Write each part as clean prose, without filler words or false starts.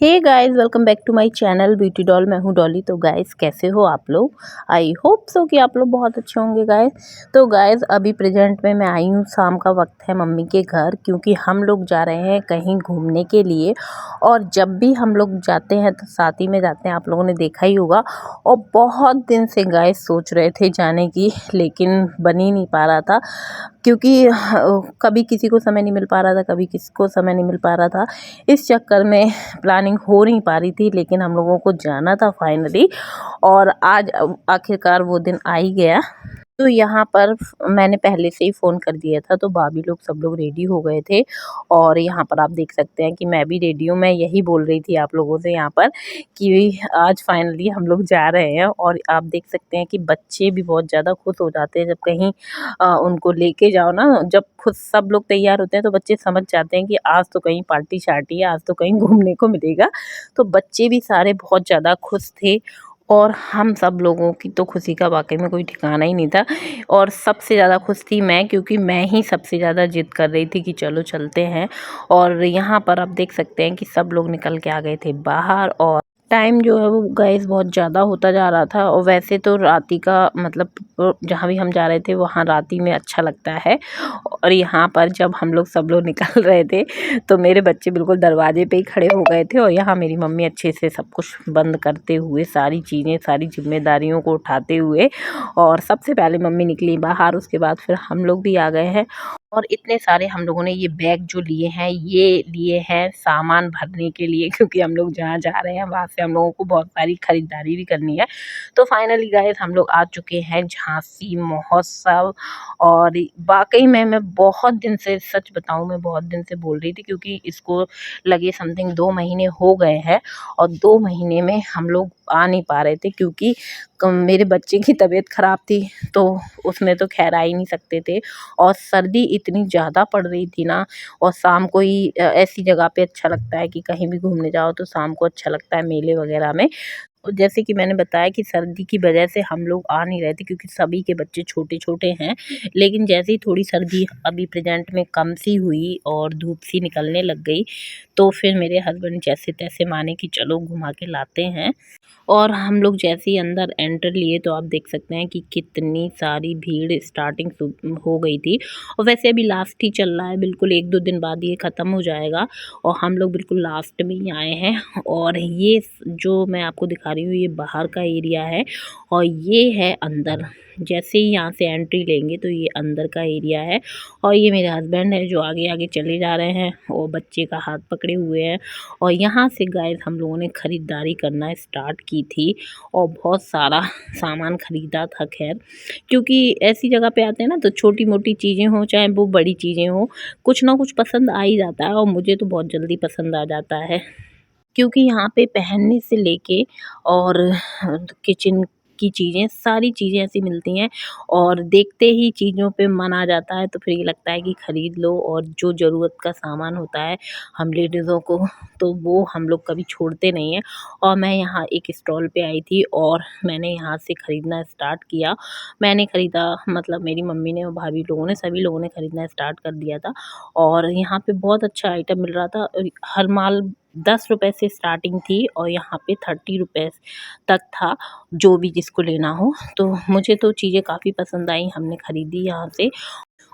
Hey guys, welcome back to my channel beauty doll. मैं हूँ डॉली। तो गाइस, कैसे हो आप लोग? आई होप सो कि आप लोग बहुत अच्छे होंगे गाइस। तो गाइस, अभी प्रेजेंट में मैं आई हूँ, शाम का वक्त है मम्मी के घर, क्योंकि हम लोग जा रहे हैं कहीं घूमने के लिए। और जब भी हम लोग जाते हैं तो साथ ही में जाते हैं, आप लोगों ने देखा ही होगा। और बहुत दिन से गाइस सोच रहे थे जाने की, लेकिन बन ही नहीं पा रहा था, क्योंकि कभी किसी को समय नहीं मिल पा रहा था, कभी किसी को समय नहीं मिल पा रहा था। इस चक्कर में प्लानिंग हो नहीं पा रही थी, लेकिन हम लोगों को जाना था फाइनली। और आज आखिरकार वो दिन आ ही गया। तो यहाँ पर मैंने पहले से ही फ़ोन कर दिया था, तो भाभी लोग सब लोग रेडी हो गए थे। और यहाँ पर आप देख सकते हैं कि मैं भी रेडी हूँ। मैं यही बोल रही थी आप लोगों से यहाँ पर कि आज फाइनली हम लोग जा रहे हैं। और आप देख सकते हैं कि बच्चे भी बहुत ज़्यादा खुश हो जाते हैं जब कहीं उनको लेके जाओ ना। जब खुद सब लोग तैयार होते हैं तो बच्चे समझ जाते हैं कि आज तो कहीं पार्टी शार्टी है, आज तो कहीं घूमने को मिलेगा। तो बच्चे भी सारे बहुत ज़्यादा खुश थे। और हम सब लोगों की तो खुशी का वाक़ई में कोई ठिकाना ही नहीं था। और सबसे ज़्यादा खुश थी मैं, क्योंकि मैं ही सबसे ज़्यादा ज़िद कर रही थी कि चलो चलते हैं। और यहाँ पर आप देख सकते हैं कि सब लोग निकल के आ गए थे बाहर। और टाइम जो है वो गाइस बहुत ज़्यादा होता जा रहा था। और वैसे तो राती का मतलब जहाँ भी हम जा रहे थे वहाँ राती में अच्छा लगता है। और यहाँ पर जब हम लोग सब लोग निकल रहे थे तो मेरे बच्चे बिल्कुल दरवाजे पे ही खड़े हो गए थे। और यहाँ मेरी मम्मी अच्छे से सब कुछ बंद करते हुए, सारी चीज़ें, सारी जिम्मेदारियों को उठाते हुए, और सबसे पहले मम्मी निकली बाहर, उसके बाद फिर हम लोग भी आ गए हैं। और इतने सारे हम लोगों ने ये बैग जो लिए हैं, ये लिए हैं सामान भरने के लिए, क्योंकि हम लोग जहाँ जा रहे हैं वहाँ से हम लोगों को बहुत सारी खरीदारी भी करनी है। तो फाइनली गाइस, हम लोग आ चुके हैं झांसी महोत्सव। और वाकई में मैं बहुत दिन से, सच बताऊं, मैं बहुत दिन से बोल रही थी, क्योंकि इसको लगे समथिंग 2 महीने हो गए हैं। और 2 महीने में हम लोग आ नहीं पा रहे थे, क्योंकि मेरे बच्चे की तबीयत ख़राब थी, तो उसमें तो खैर आ ही नहीं सकते थे। और सर्दी इतनी ज़्यादा पड़ रही थी ना। और शाम को ही ऐसी जगह पे अच्छा लगता है कि कहीं भी घूमने जाओ तो शाम को अच्छा लगता है, मेले वगैरह में। और जैसे कि मैंने बताया कि सर्दी की वजह से हम लोग आ नहीं रहे थे, क्योंकि सभी के बच्चे छोटे-छोटे हैं। लेकिन जैसे ही थोड़ी सर्दी अभी प्रेज़ेंट में कम सी हुई और धूप सी निकलने लग गई, तो फिर मेरे हस्बैंड जैसे-तैसे माने कि चलो घुमा के लाते हैं। और हम लोग जैसे ही अंदर एंटर लिए तो आप देख सकते हैं कि कितनी सारी भीड़ स्टार्टिंग हो गई थी। और वैसे अभी लास्ट ही चल रहा है, बिल्कुल 1-2 दिन बाद ये ख़त्म हो जाएगा। और हम लोग बिल्कुल लास्ट में ही आए हैं। और ये जो मैं आपको दिखा रही हूँ, ये बाहर का एरिया है और ये है अंदर। जैसे ही यहाँ से एंट्री लेंगे तो ये अंदर का एरिया है। और ये मेरे हस्बैंड है जो आगे आगे चले जा रहे हैं और बच्चे का हाथ पकड़े हुए हैं। और यहाँ से गाइस हम लोगों ने ख़रीदारी करना स्टार्ट की थी। और बहुत सारा सामान ख़रीदा था खैर, क्योंकि ऐसी जगह पे आते हैं ना तो छोटी मोटी चीज़ें हों चाहे वो बड़ी चीज़ें हों, कुछ ना कुछ पसंद आ ही जाता है। और मुझे तो बहुत जल्दी पसंद आ जाता है, क्योंकि यहाँ पे पहनने से लेके और किचन की चीज़ें, सारी चीज़ें ऐसी मिलती हैं। और देखते ही चीज़ों पे मन आ जाता है, तो फिर ये लगता है कि ख़रीद लो। और जो ज़रूरत का सामान होता है हम लेडीज़ों को, तो वो हम लोग कभी छोड़ते नहीं हैं। और मैं यहाँ एक स्टॉल पे आई थी और मैंने यहाँ से ख़रीदना स्टार्ट किया। मैंने ख़रीदा, मतलब मेरी मम्मी ने और भाभी लोगों ने, सभी लोगों ने ख़रीदना स्टार्ट कर दिया था। और यहाँ पे बहुत अच्छा आइटम मिल रहा था। हर माल 10 रुपए से स्टार्टिंग थी और यहाँ पे 30 रुपए तक था, जो भी जिसको लेना हो। तो मुझे तो चीज़ें काफ़ी पसंद आई, हमने ख़रीदी यहाँ से।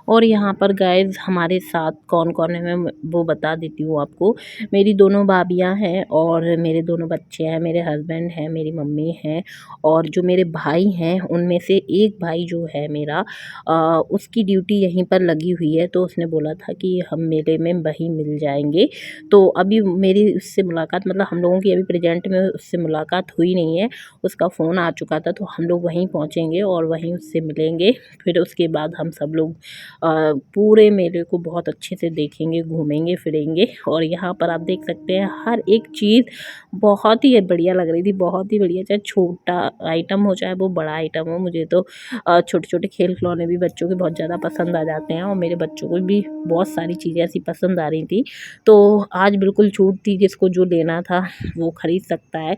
और यहाँ पर गाइज़ हमारे साथ कौन-कौन है मैं वो बता देती हूँ आपको। मेरी दोनों भाभियाँ हैं और मेरे दोनों बच्चे हैं, मेरे हस्बैंड हैं, मेरी मम्मी हैं। और जो मेरे भाई हैं उनमें से एक भाई जो है मेरा, उसकी ड्यूटी यहीं पर लगी हुई है, तो उसने बोला था कि हम मेले में वहीं मिल जाएँगे। तो अभी मेरी उससे मुलाकात, मतलब हम लोगों की अभी प्रेज़ेंट में उससे मुलाकात हुई नहीं है। उसका फ़ोन आ चुका था, तो हम लोग वहीं पहुँचेंगे और वहीं उससे मिलेंगे। फिर उसके बाद हम सब लोग पूरे मेले को बहुत अच्छे से देखेंगे, घूमेंगे फिरेंगे। और यहाँ पर आप देख सकते हैं हर एक चीज़ बहुत ही बढ़िया लग रही थी, बहुत ही बढ़िया, चाहे छोटा आइटम हो चाहे वो बड़ा आइटम हो। मुझे तो छोटे-छोटे खेल खिलौने भी बच्चों के बहुत ज़्यादा पसंद आ जाते हैं और मेरे बच्चों को भी बहुत सारी चीज़ें ऐसी पसंद आ रही थी। तो आज बिल्कुल छूट थी, जिसको जो लेना था वो खरीद सकता है।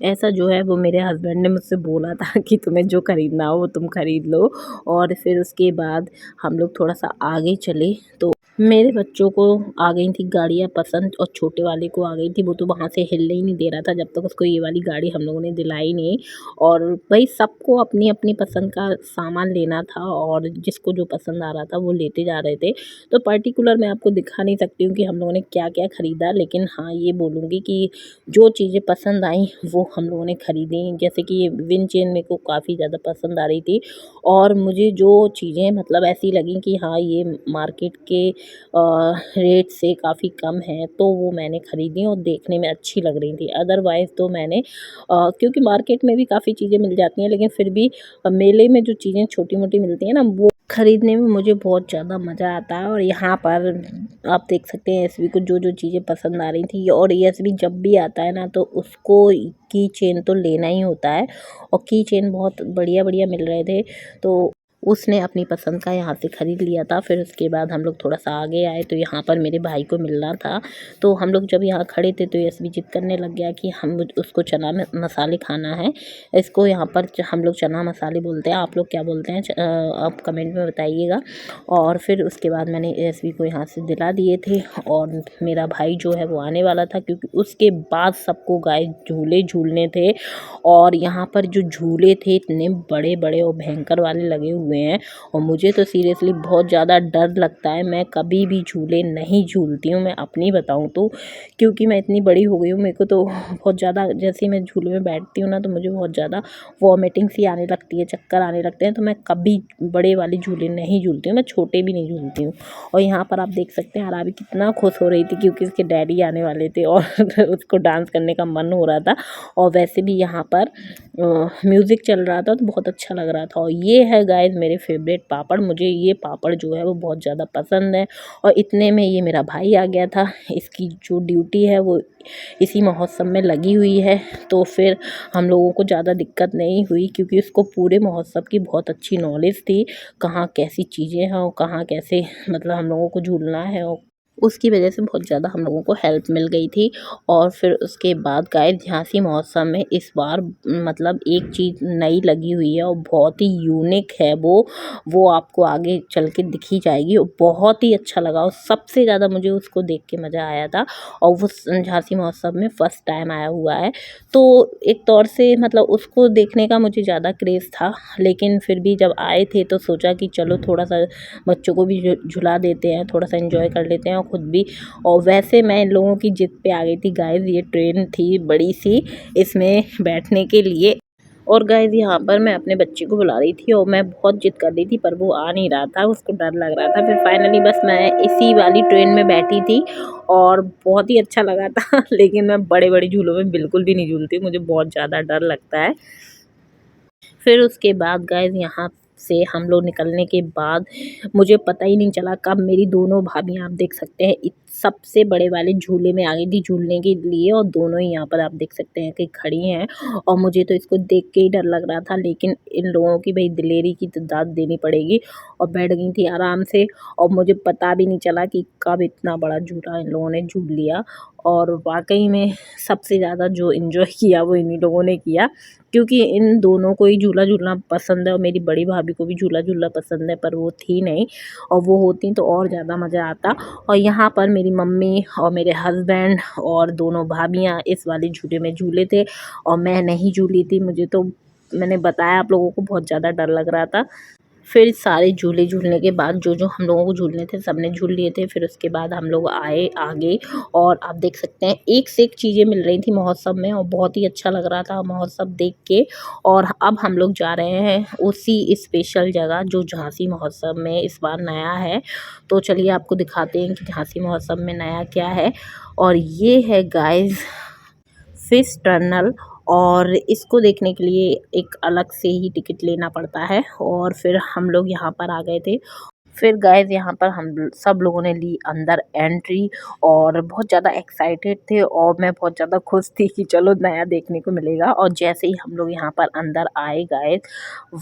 ऐसा जो है वो मेरे हस्बैंड ने मुझसे बोला था कि तुम्हें जो खरीदना हो वो तुम खरीद लो। और फिर उसके बाद हम लोग थोड़ा-सा आगे चले, तो मेरे बच्चों को आ गई थी गाड़ियाँ पसंद और छोटे वाले को आ गई थी, वो तो वहाँ से हिलने ही नहीं दे रहा था जब तक उसको ये वाली गाड़ी हम लोगों ने दिलाई नहीं। और भाई सबको अपनी अपनी पसंद का सामान लेना था और जिसको जो पसंद आ रहा था वो लेते जा रहे थे। तो पर्टिकुलर मैं आपको दिखा नहीं सकती हूँ कि हम लोगों ने क्या क्या ख़रीदा, लेकिन हाँ ये बोलूँगी कि जो चीज़ें पसंद आई वो हम लोगों ने ख़रीदी। जैसे कि ये विंड चेन मेरे को काफ़ी ज़्यादा पसंद आ रही थी और मुझे जो चीज़ें मतलब ऐसी लगी कि हाँ ये मार्केट के रेट से काफ़ी कम है, तो वो मैंने ख़रीदी और देखने में अच्छी लग रही थी। अदरवाइज़ तो मैंने क्योंकि मार्केट में भी काफ़ी चीज़ें मिल जाती हैं, लेकिन फिर भी मेले में जो चीज़ें छोटी-मोटी मिलती हैं ना, वो खरीदने में मुझे बहुत ज़्यादा मज़ा आता है। और यहाँ पर आप देख सकते हैं एसबी को जो-जो चीज़ें पसंद आ रही थी, और एसबी जब भी आता है ना तो उसको की चेन तो लेना ही होता है, और की चेन बहुत बढ़िया-बढ़िया मिल रहे थे, तो उसने अपनी पसंद का यहाँ से ख़रीद लिया था। फिर उसके बाद हम लोग थोड़ा-सा आगे आए तो यहाँ पर मेरे भाई को मिलना था, तो हम लोग जब यहाँ खड़े थे तो एसबी ज़िद करने लग गया कि हम उसको चना मसाले खाना है। इसको यहाँ पर हम लोग चना मसाले बोलते हैं, आप लोग क्या बोलते हैं आप कमेंट में बताइएगा। और फिर उसके बाद मैंने एसबी को यहाँ से दिला दिए थे और मेरा भाई जो है वो आने वाला था, क्योंकि उसके बाद सबको गाइस झूले झूलने थे। और यहाँ पर जो झूले थे इतने बड़े-बड़े और भयंकर वाले लगे हुए हैं, और मुझे तो सीरियसली बहुत ज़्यादा डर लगता है। मैं कभी भी झूले नहीं झूलती हूँ, मैं अपनी बताऊँ तो, क्योंकि मैं इतनी बड़ी हो गई हूँ। मेरे को तो बहुत ज़्यादा, जैसे ही मैं झूले में बैठती हूँ ना तो मुझे बहुत ज़्यादा वॉमिटिंग सी आने लगती है, चक्कर आने लगते हैं, तो मैं कभी बड़े वाले झूले नहीं झूलती हूँ, मैं छोटे भी नहीं झूलती हूँ। और यहाँ पर आप देख सकते हैं आराबी कितना खुश हो रही थी क्योंकि उसके डैडी आने वाले थे और उसको डांस करने का मन हो रहा था। और वैसे भी यहाँ पर म्यूज़िक चल रहा था तो बहुत अच्छा लग रहा था। और ये है गाइस मेरे फेवरेट पापड़, मुझे ये पापड़ जो है वो बहुत ज़्यादा पसंद है। और इतने में ये मेरा भाई आ गया था, इसकी जो ड्यूटी है वो इसी महोत्सव में लगी हुई है, तो फिर हम लोगों को ज़्यादा दिक्कत नहीं हुई क्योंकि उसको पूरे महोत्सव की बहुत अच्छी नॉलेज थी, कहाँ कैसी चीज़ें हैं और कहाँ कैसे मतलब हम लोगों को झूलना है, और उसकी वजह से बहुत ज़्यादा हम लोगों को हेल्प मिल गई थी। और फिर उसके बाद गाइस झांसी महोत्सव में इस बार मतलब एक चीज़ नई लगी हुई है और बहुत ही यूनिक है वो आपको आगे चल के दिखी जाएगी, और बहुत ही अच्छा लगा। और सबसे ज़्यादा मुझे उसको देख के मज़ा आया था, और वो झांसी महोत्सव में फ़र्स्ट टाइम आया हुआ है, तो एक तौर से मतलब उसको देखने का मुझे ज़्यादा क्रेज़ था। लेकिन फिर भी जब आए थे तो सोचा कि चलो थोड़ा-सा बच्चों को भी झुला देते हैं, थोड़ा-सा एंजॉय कर लेते हैं और खुद भी। और वैसे मैं इन लोगों की जिद पे आ गई थी गाइस, ये ट्रेन थी बड़ी-सी, इसमें बैठने के लिए। और गाइस यहाँ पर मैं अपने बच्चे को बुला रही थी और मैं बहुत जिद कर रही थी पर वो आ नहीं रहा था, उसको डर लग रहा था। फिर फाइनली बस मैं इसी वाली ट्रेन में बैठी थी और बहुत ही अच्छा लगा था लेकिन मैं बड़े-बड़े झूलों में बिल्कुल भी नहीं झूलती, मुझे बहुत ज़्यादा डर लगता है। फिर उसके बाद गाइस यहाँ से हम लोग निकलने के बाद मुझे पता ही नहीं चला कब मेरी दोनों भाभियाँ, आप देख सकते हैं, सबसे बड़े वाले झूले में आ गई थी झूलने के लिए, और दोनों ही यहाँ पर आप देख सकते हैं कि खड़ी हैं। और मुझे तो इसको देख के ही डर लग रहा था, लेकिन इन लोगों की भाई दिलेरी की तो दाद देनी पड़ेगी, और बैठ गई थी आराम से। और मुझे पता भी नहीं चला कि कब इतना बड़ा झूला इन लोगों ने झूल लिया। और वाकई में सबसे ज़्यादा जो इन्जॉय किया वो इन्हीं लोगों ने किया, क्योंकि इन दोनों को ही झूला झूलना पसंद है, और मेरी बड़ी भाभी को भी झूला झूलना पसंद है, पर वो थी नहीं, और वो होती तो और ज़्यादा मज़ा आता। और यहाँ पर मेरी मम्मी और मेरे हस्बैंड और दोनों भाभियाँ इस वाले झूले में झूले थे, और मैं नहीं झूली थी। मुझे तो, मैंने बताया आप लोगों को, बहुत ज़्यादा डर लग रहा था। फिर सारे झूले झूलने के बाद जो हम लोगों को झूलने थे सबने झूल लिए थे। फिर उसके बाद हम लोग आए आगे, और आप देख सकते हैं एक से एक चीज़ें मिल रही थी महोत्सव में, और बहुत ही अच्छा लग रहा था महोत्सव देख के। और अब हम लोग जा रहे हैं उसी स्पेशल जगह जो झांसी महोत्सव में इस बार नया है। तो चलिए आपको दिखाते हैं कि झांसी महोत्सव में नया क्या है। और ये है गाइस फिश टनल, और इसको देखने के लिए एक अलग से ही टिकट लेना पड़ता है। और फिर हम लोग यहाँ पर आ गए थे। फिर गाइस यहाँ पर हम सब लोगों ने ली अंदर एंट्री, और बहुत ज़्यादा एक्साइटेड थे, और मैं बहुत ज़्यादा खुश थी कि चलो नया देखने को मिलेगा। और जैसे ही हम लोग यहाँ पर अंदर आए गाइस,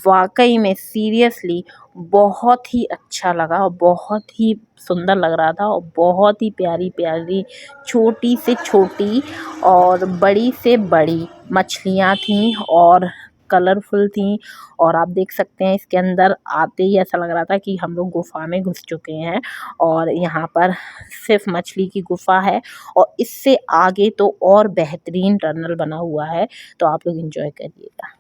वाकई में सीरियसली बहुत ही अच्छा लगा, और बहुत ही सुंदर लग रहा था, और बहुत ही प्यारी प्यारी छोटी से छोटी और बड़ी से बड़ी मछलियाँ थीं, और कलरफुल थी। और आप देख सकते हैं इसके अंदर आते ही ऐसा लग रहा था कि हम लोग गुफ़ा में घुस चुके हैं। और यहाँ पर सिर्फ मछली की गुफ़ा है और इससे आगे तो और बेहतरीन टनल बना हुआ है, तो आप लोग एंजॉय करिएगा।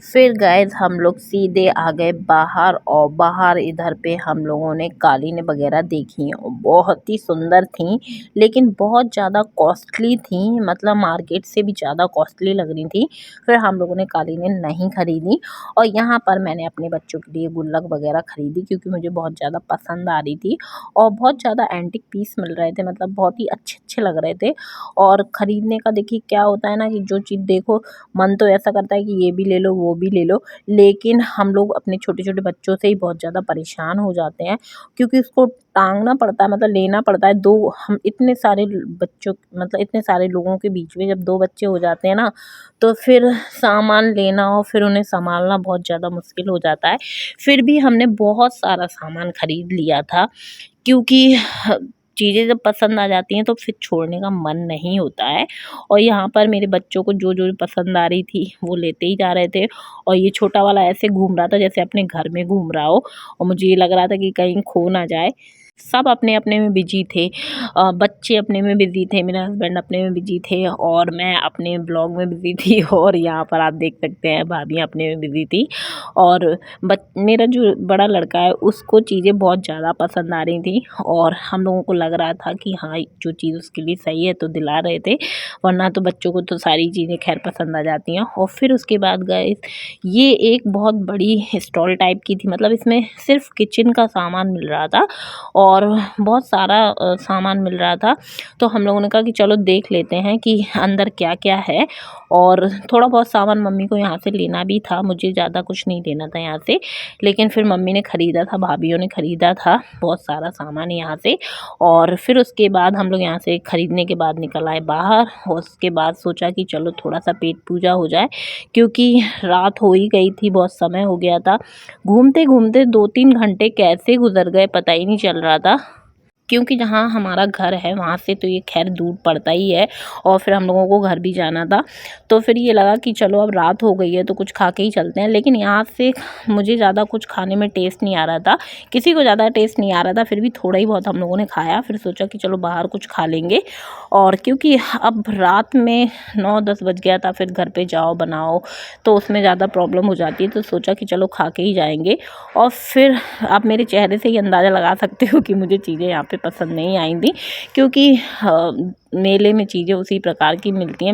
फिर गाइस हम लोग सीधे आ गए बाहर और बाहर इधर पे हम लोगों ने कालीन वगैरह देखी और बहुत ही सुंदर थी, लेकिन बहुत ज़्यादा कॉस्टली थी, मतलब मार्केट से भी ज़्यादा कॉस्टली लग रही थी। फिर हम लोगों ने कालीनें नहीं खरीदी और यहाँ पर मैंने अपने बच्चों के लिए गुल्लक वगैरह खरीदी क्योंकि मुझे बहुत ज़्यादा पसंद आ रही थी और बहुत ज़्यादा एंटिक पीस मिल रहे थे, मतलब बहुत ही अच्छे अच्छे लग रहे थे। और ख़रीदने का देखिए क्या होता है ना कि जो चीज़ देखो मन तो ऐसा करता है कि ये भी ले लो वो भी ले लो, लेकिन हम लोग अपने छोटे-छोटे बच्चों से ही बहुत ज़्यादा परेशान हो जाते हैं क्योंकि उसको टाँगना पड़ता है, मतलब लेना पड़ता है। 2 हम इतने सारे बच्चों मतलब इतने सारे लोगों के बीच में जब 2 बच्चे हो जाते हैं ना, तो फिर सामान लेना और फिर उन्हें सँभालना बहुत ज़्यादा मुश्किल हो जाता है। फिर भी हमने बहुत सारा सामान खरीद लिया था क्योंकि चीज़ें जब पसंद आ जाती हैं तो फिर छोड़ने का मन नहीं होता है। और यहाँ पर मेरे बच्चों को जो जो पसंद आ रही थी वो लेते ही जा रहे थे और ये छोटा वाला ऐसे घूम रहा था जैसे अपने घर में घूम रहा हो और मुझे ये लग रहा था कि कहीं खो ना जाए। सब अपने अपने में बिजी थे। बच्चे अपने में बिजी थे, मेरे हस्बैंड अपने में बिजी थे और मैं अपने ब्लॉग में बिजी थी और यहाँ पर आप देख सकते हैं भाभी अपने में बिजी थी। और मेरा जो बड़ा लड़का है उसको चीज़ें बहुत ज़्यादा पसंद आ रही थी और हम लोगों को लग रहा था कि हाँ जो चीज़ उसके लिए सही है तो दिला रहे थे, वरना तो बच्चों को तो सारी चीज़ें खैर पसंद आ जाती हैं। और फिर उसके बाद गए, ये एक बहुत बड़ी स्टॉल टाइप की थी, मतलब इसमें सिर्फ किचन का सामान मिल रहा था और बहुत सारा सामान मिल रहा था। तो हम लोगों ने कहा कि चलो देख लेते हैं कि अंदर क्या क्या है। और थोड़ा बहुत सामान मम्मी को यहाँ से लेना भी था, मुझे ज़्यादा कुछ नहीं लेना था यहाँ से, लेकिन फिर मम्मी ने ख़रीदा था, भाभीयों ने ख़रीदा था बहुत सारा सामान यहाँ से। और फिर उसके बाद हम लोग यहाँ से ख़रीदने के बाद निकल आए बाहर और उसके बाद सोचा कि चलो थोड़ा सा पेट पूजा हो जाए, क्योंकि रात हो ही गई थी, बहुत समय हो गया था। घूमते घूमते 2-3 घंटे कैसे गुजर गए पता ही नहीं चल रहा था, क्योंकि जहाँ हमारा घर है वहाँ से तो ये खैर दूर पड़ता ही है और फिर हम लोगों को घर भी जाना था। तो फिर ये लगा कि चलो अब रात हो गई है तो कुछ खा के ही चलते हैं, लेकिन यहाँ से मुझे ज़्यादा कुछ खाने में टेस्ट नहीं आ रहा था, किसी को ज़्यादा टेस्ट नहीं आ रहा था, फिर भी थोड़ा ही बहुत हम लोगों ने खाया। फिर सोचा कि चलो बाहर कुछ खा लेंगे, और क्योंकि अब रात में 9-10 बज गया था, फिर घर पे जाओ बनाओ तो उसमें ज़्यादा प्रॉब्लम हो जाती है, तो सोचा कि चलो खा के ही जाएंगे। और फिर आप मेरे चेहरे से ही अंदाज़ा लगा सकते हो कि मुझे चीज़ें यहाँ पे पसंद नहीं आई थी, क्योंकि मेले में चीज़ें उसी प्रकार की मिलती हैं।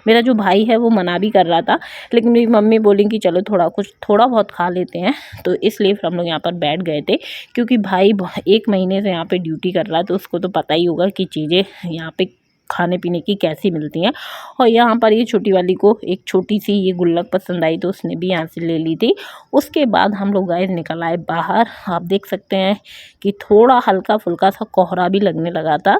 मेरा जो भाई है वो मना भी कर रहा था, लेकिन मेरी मम्मी बोली कि चलो थोड़ा बहुत खा लेते हैं, तो इसलिए फिर हम लोग यहाँ पर बैठ गए थे। क्योंकि भाई 1 महीने से यहाँ पे ड्यूटी कर रहा है, तो उसको तो पता ही होगा कि चीज़ें यहाँ पे खाने पीने की कैसी मिलती हैं। और यहाँ पर ये छोटी वाली को एक छोटी सी ये गुल्लक पसंद आई, तो उसने भी यहाँ से ले ली थी। उसके बाद हम लोग गए, निकल आए बाहर। आप देख सकते हैं कि थोड़ा हल्का फुल्का सा कोहरा भी लगने लगा था,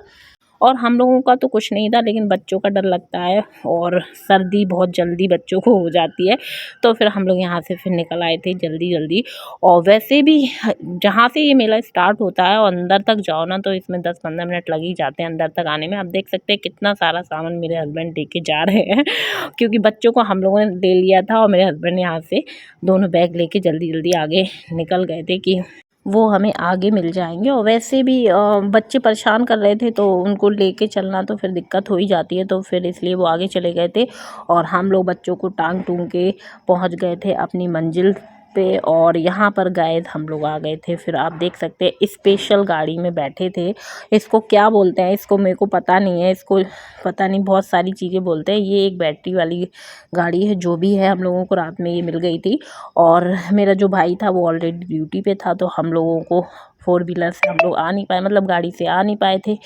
और हम लोगों का तो कुछ नहीं था, लेकिन बच्चों का डर लगता है और सर्दी बहुत जल्दी बच्चों को हो जाती है। तो फिर हम लोग यहाँ से फिर निकल आए थे जल्दी जल्दी। और वैसे भी जहाँ से ये मेला स्टार्ट होता है और अंदर तक जाओ ना, तो इसमें 10-15 मिनट लग ही जाते हैं अंदर तक आने में। आप देख सकते हैं कितना सारा सामान मेरे हस्बैंड लेके जा रहे हैं क्योंकि बच्चों को हम लोगों ने ले लिया था और मेरे हस्बैंड यहाँ से दोनों बैग लेके जल्दी जल्दी आगे निकल गए थे कि वो हमें आगे मिल जाएंगे। और वैसे भी बच्चे परेशान कर रहे थे, तो उनको लेके चलना तो फिर दिक्कत हो ही जाती है, तो फिर इसलिए वो आगे चले गए थे और हम लोग बच्चों को टांग टूंग के पहुंच गए थे अपनी मंजिल पे। और यहाँ पर गए हम लोग आ गए थे। फिर आप देख सकते हैं स्पेशल गाड़ी में बैठे थे, इसको क्या बोलते हैं, इसको मेरे को पता नहीं है, इसको पता नहीं, बहुत सारी चीज़ें बोलते हैं। ये एक बैटरी वाली गाड़ी है, जो भी है हम लोगों को रात में ये मिल गई थी। और मेरा जो भाई था वो ऑलरेडी ड्यूटी पे था, तो हम लोगों को 4 व्हीलर से हम लोग आ नहीं पाए, मतलब गाड़ी से आ नहीं पाए थे।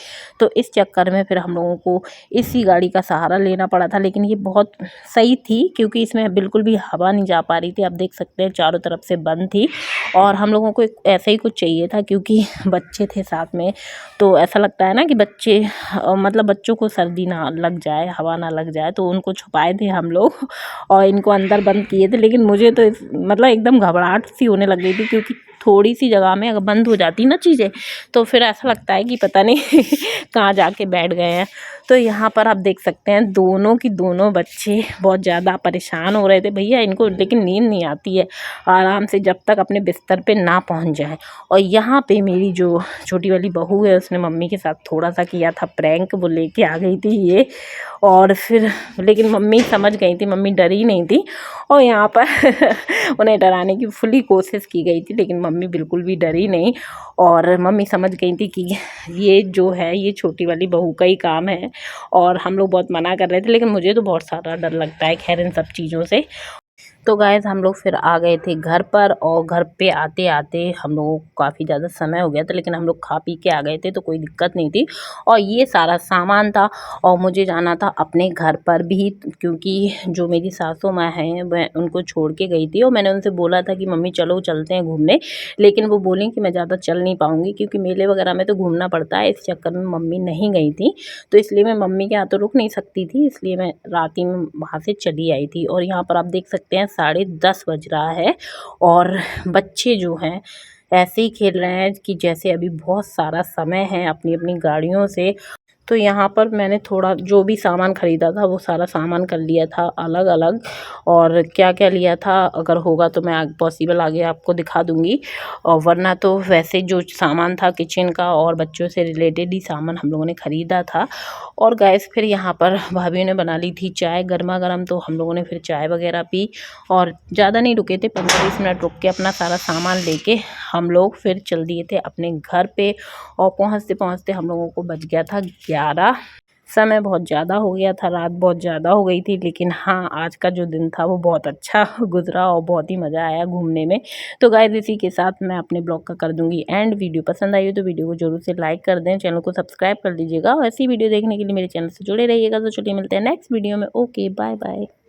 तो इस चक्कर में फिर हम लोगों को इसी गाड़ी का सहारा लेना पड़ा था। लेकिन ये बहुत सही थी, क्योंकि इसमें बिल्कुल भी हवा नहीं जा पा रही थी। आप देख सकते हैं चारों तरफ से बंद थी, और हम लोगों को ऐसा ही कुछ चाहिए था, क्योंकि बच्चे थे साथ में। तो ऐसा लगता है ना कि बच्चे मतलब बच्चों को सर्दी ना लग जाए, हवा ना लग जाए, तो उनको छुपाए थे हम लोग और इनको अंदर बंद किए थे। लेकिन मुझे तो मतलब एकदम घबराहट सी होने लग गई थी, क्योंकि थोड़ी सी जगह में अगर बंद हो जाती ना चीज़ें, तो फिर ऐसा लगता है कि पता नहीं कहाँ जाके बैठ गए हैं। तो यहाँ पर आप देख सकते हैं दोनों की दोनों बच्चे बहुत ज़्यादा परेशान हो रहे थे भैया, इनको लेकिन नींद नहीं आती है आराम से जब तक अपने बिस्तर पे ना पहुँच जाए। और यहाँ पे मेरी जो छोटी वाली बहू है, उसने मम्मी के साथ थोड़ा सा किया था प्रैंक, वो लेके आ गई थी ये। और फिर लेकिन मम्मी समझ गई थी, मम्मी डरी नहीं थी, और यहाँ पर उन्हें डराने की फुली कोशिश की गई थी, लेकिन मम्मी बिल्कुल भी डरी नहीं। और मम्मी समझ गई थी कि ये जो है ये छोटी वाली बहू का ही काम है, और हम लोग बहुत मना कर रहे थे, लेकिन मुझे तो बहुत सारा डर लगता है खैर इन सब चीज़ों से। तो गाइस हम लोग फिर आ गए थे घर पर, और घर पे आते आते हम लोगों को काफ़ी ज़्यादा समय हो गया था, लेकिन हम लोग खा पी के आ गए थे, तो कोई दिक्कत नहीं थी। और ये सारा सामान था, और मुझे जाना था अपने घर पर भी, क्योंकि जो मेरी सासू माँ हैं वह उनको छोड़ के गई थी, और मैंने उनसे बोला था कि मम्मी चलो चलते हैं घूमने, लेकिन वो बोली कि मैं ज़्यादा चल नहीं पाऊँगी, क्योंकि मेले वगैरह में तो घूमना पड़ता है। इस चक्कर में मम्मी नहीं गई थी, तो इसलिए मैं मम्मी के यहाँ तो रुक नहीं सकती थी, इसलिए मैं रात ही में वहाँ से चली आई थी। और यहाँ पर आप देख सकते हैं 10:30 बज रहा है, और बच्चे जो हैं ऐसे ही खेल रहे हैं कि जैसे अभी बहुत सारा समय है अपनी अपनी गाड़ियों से। तो यहाँ पर मैंने थोड़ा जो भी सामान ख़रीदा था वो सारा सामान कर लिया था अलग अलग, और क्या क्या लिया था अगर होगा तो मैं पॉसिबल आगे आपको दिखा दूँगी। और वरना तो वैसे जो सामान था किचन का और बच्चों से रिलेटेड ही सामान हम लोगों ने ख़रीदा था। और गाइस फिर यहाँ पर भाभी ने बना ली थी चाय गर्मा गर्म, तो हम लोगों ने फिर चाय वगैरह पी और ज़्यादा नहीं रुके थे, 15-20 मिनट रुक के अपना सारा सामान लेके हम लोग फिर चल दिए थे अपने घर पे। और पहुँचते पहुँचते हम लोगों को बज गया था 11। समय बहुत ज़्यादा हो गया था, रात बहुत ज़्यादा हो गई थी, लेकिन हाँ आज का जो दिन था वो बहुत अच्छा गुजरा और बहुत ही मज़ा आया घूमने में। तो गाइस इसी के साथ मैं अपने ब्लॉग का कर दूंगी एंड। वीडियो पसंद आई हो तो वीडियो को जरूर से लाइक कर दें, चैनल को सब्सक्राइब कर लीजिएगा और ऐसी वीडियो देखने के लिए मेरे चैनल से जुड़े रहिएगा। तो चलिए मिलते हैं नेक्स्ट वीडियो में। Okay bye bye.